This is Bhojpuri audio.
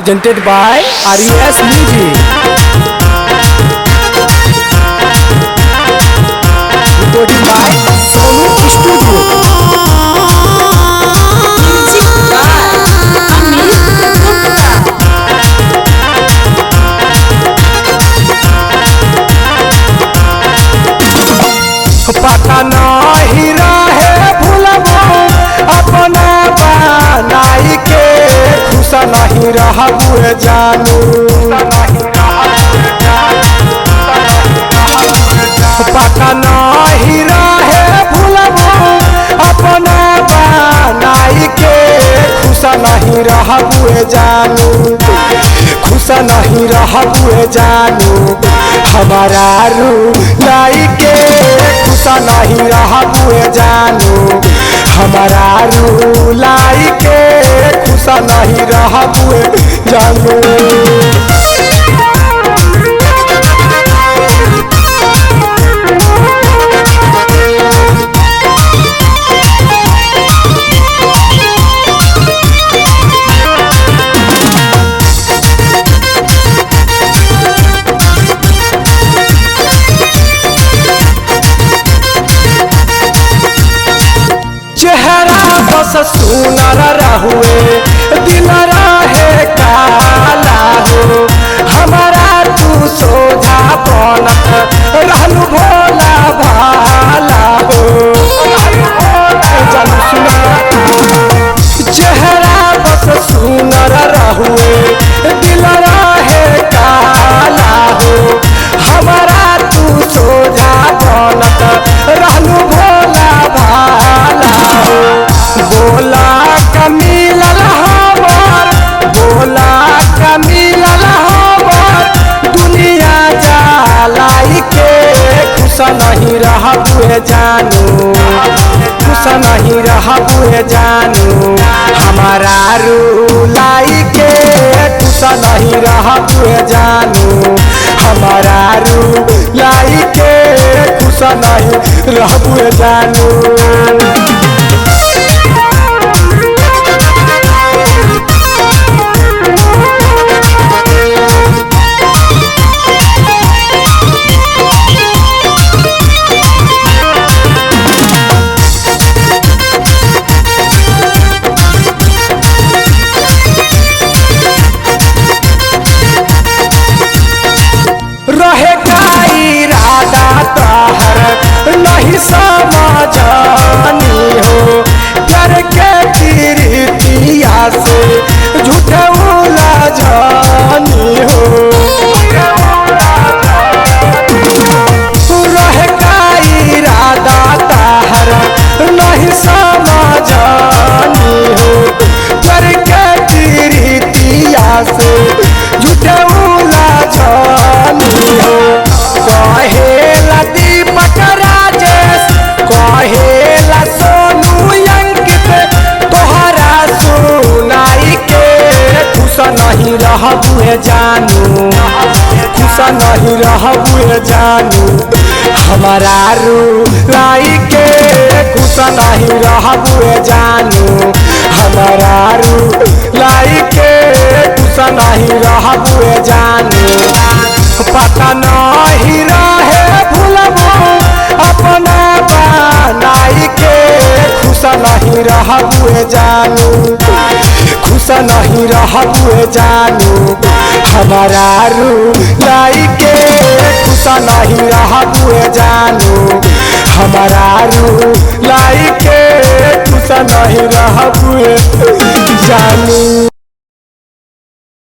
presented by RES Music. Recording by Sonu Studio. पता नहीं रहे भूलबो अपना बनाई के खुश नहीं रहबू जानू। पता नहीं रहे भूलबो अपना बनाई के खुश नहीं रहबू जानू। खुश नहीं रहबू जानू हमारा रू लाई के खुश नहीं रहबू जानू। हमारा रू लाई के खुश नहीं रहबू जानू। चेहरा बस सुनर रहुए दिल रहे काला हो। हमारा तू सोझा बनत रहलू भोला भाला हो। चेहरा बस सुनर रहुए दिल रहे काला हो। हमारा तू सोझा बनत रहलू भोला भाला हो। बोला कमिलल हमर बोला कमिलल हमर दुनिया जालाई के खुश नहीं रहबू जानू। खुश नहीं रहबू जानू हमारा रू लाई के खुश नहीं रहबू जानू। हमारा रू लाई के खुश नहीं रहबू जानू। रहे का इरादा तोहर नहीं समझनी हो। प्यार के कीर्तिया से झूठे उलझनी हो। रहे का इरादा तोहर नहीं समझनी हो। प्यार के कीर्तिया से झूठे उलझनी हो। कहेला दीपक राजेश कहेला सोनू अंकित तोहरा सुनाई के खुश नहीं रहबू जानू। खुश नहीं रहबू जानू हमारा रू लाई के खुश नहीं रहबू जानू। हमारा रू लाई के खुश नहीं रहबू जानू। पता नहीं रहे भूलबो अपना बनाई के खुश नहीं रहबू जानू। खुश नहीं रहबू जानू हमारा रू लाई के खुश नहीं रहबू जानू। हमारा रू लाई के खुश नहीं रहबू जानू।